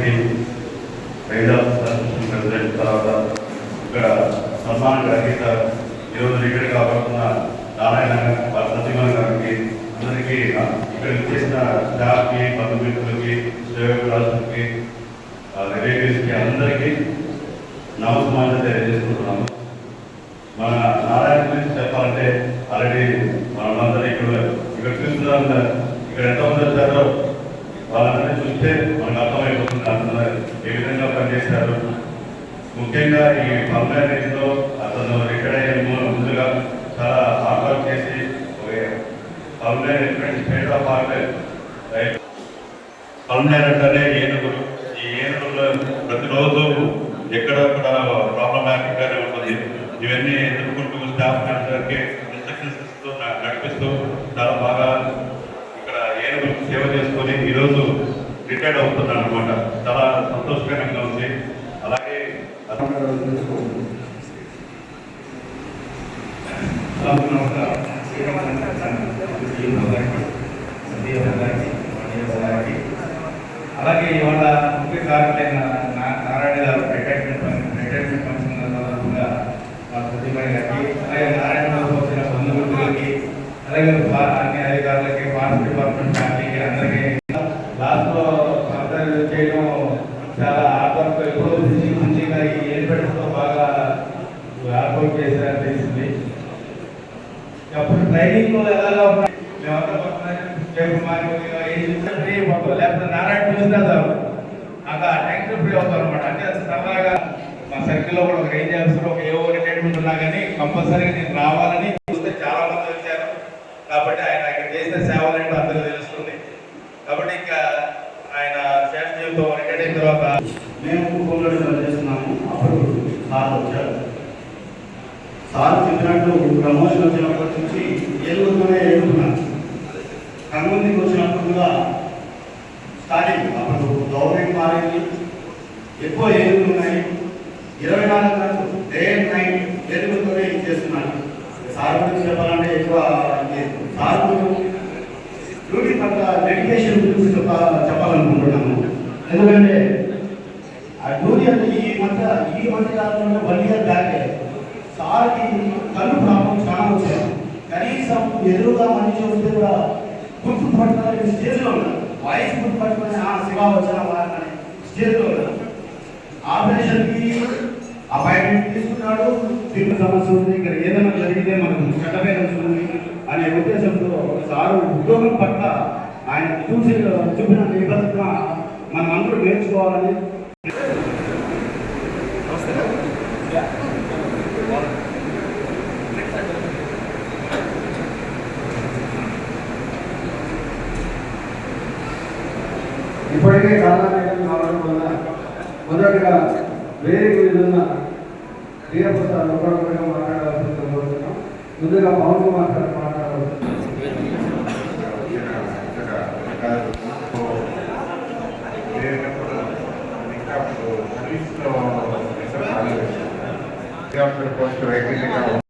Society rise of association president, తర్వాత ఇక్కడ సన్మాన గ్రహీత ఈరోజు రిటైర్ కాబడుతున్న నారాయణ వారి సతీమణ గారికి, అందరికీ ఇక్కడ చేసిన స్టాఫ్కి, బంధుమిత్రులకి, సేవకురాజులకి, రిలేటివ్స్కి అందరికీ నమస్కారం తెలియజేసుకుంటున్నాము. మన నారాయణ గురించి చెప్పాలంటే ఆల్రెడీ మనందరూ ఇక్కడ చూస్తున్నాం. ఇక్కడ ఎంతమంది వచ్చారో వాళ్ళందరినీ చూస్తే మనకు అర్థమైపోతుంది అందరూ ఏ విధంగా పనిచేశారు. ముఖ్యంగా ఈ పల్మేరీలో అతను రిటైర్ అయ్యే ముందుగా చాలా హార్డ్ వర్క్ చేసి పల్మేరీ స్టేట్ ఆఫ్ పల్మేరీ అంటేనే ఏనుగులు. ఈ ఏనుగులు ప్రతిరోజు ఎక్కడెక్కడ ప్రాబ్లమాటిక్గానే ఉంటుంది. ఇవన్నీ ఎదుర్కొంటూ స్టాఫ్ మెంబర్కి ఇన్స్ట్రక్షన్స్ ఇస్తూ నడిపిస్తూ చాలా బాగా ఇక్కడ ఏనుగులకు సేవ చేసుకొని ఈరోజు రిటైర్డ్ అవుతున్నాను అనమాట. చాలా సంతోషకరంగా ఉంది. అలాగే అలాగే ఇవాళ ముఖ్య కారణమైన నారాయణ గారు రిటైర్మెంట్ ఫంక్షన్ సందర్భంగా మా ప్రతిభ గారికి, అలాగే నారాయణ గారు వచ్చిన బంధుమిత్రులకి, అలాగే అన్ని అధికారులకి, ఫారెస్ట్ డిపార్ట్మెంట్ ఫ్యామిలీకి అందరికీ లాస్ట్లో సర్జరీ చేయడం చాలా హార్డ్ ఎప్పుడో మంచిగా ఈ ఏర్పడడంతో బాగా హార్డ్ చేశారని తెలిసింది. అప్పుడు ట్రైనింగ్లో ఎలాగా ఉన్నాయి లేకపోతే నారాయణ చూసినా చాలు నాకు ఆ టెన్షన్ ఫ్రీ అవుతారు అనమాట. అంటే సరదాగా మా సర్కిల్లో కూడా ఒక రేంజ్ ఆఫీసర్ ఒక ఏవో రిటైర్మెంట్ ఉన్నా కానీ కంపల్సరీగా నేను రావాలని చూస్తే చాలా మంది వచ్చారు. కాబట్టి ఆయన ఇక్కడ చేసిన సేవలు ఏంటో అందరికీ తెలుస్తుంది. కాబట్టి ఇంకా ఆయన సేవ జీవితం రిటైర్ అయిన తర్వాత మేము ఫోన్లో చేస్తున్నాము. అప్పుడు సార్ వచ్చారు. సార్ చెప్పినట్టు ప్రమోషన్ వచ్చినప్పటి నుంచి ఏలుగుతూనే ఏడుతున్నాను. కన్నుందికి వచ్చినప్పుడు కూడా స్టార్టింగ్ అప్పుడు గవర్నమెంట్ మారింది, ఎక్కువ ఏనుగులు ఉన్నాయి. 24 గంటలు డే అండ్ నైట్ ఏనుగులతోనే చేస్తున్నాను. సార్ గురించి చెప్పాలంటే ఎక్కువ సార్ డ్యూటీ పట్ల డెడికేషన్ గురించి చెప్పాలనుకుంటున్నాను. ఎందుకంటే ఆ డ్యూటీ అంటే ఈ మధ్య కాలంలో 1 ఇయర్ బ్యాక్ సార్కి కళ్ళు ప్రాబ్లం చాలా వచ్చాయి. కనీసం ఎదురుగా మనిషి వస్తే కూడా గుర్తుపట్టాలని స్టేజ్లో ఉన్నారు. వాయిస్ గుర్తుపట్టుకుని శివ వచ్చిన వాళ్ళని స్టేజ్లో ఉన్నారు. ఆపరేషన్కి అపాయింట్మెంట్ తీసుకున్నాడు. దీనికి సమస్య ఉంది, ఇక్కడ ఏదైనా జరిగితే మనకు చెడ్డపేరు వస్తుంది అనే ఉద్దేశంతో సారు ఉద్యోగం పట్ల ఆయన చూపిన నిబద్ధత మనం అందరూ నేర్చుకోవాలని. ఇప్పటికే కారణాలు కావడం వల్ల మొదటిగా వేదిక మీద ఉన్న వీరప్రసాద్ ఒకరిగా మాట్లాడాల్సి కోరుతున్నాం. ముందుగా పవన్ కుమార్ గారు మాట్లాడవచ్చు.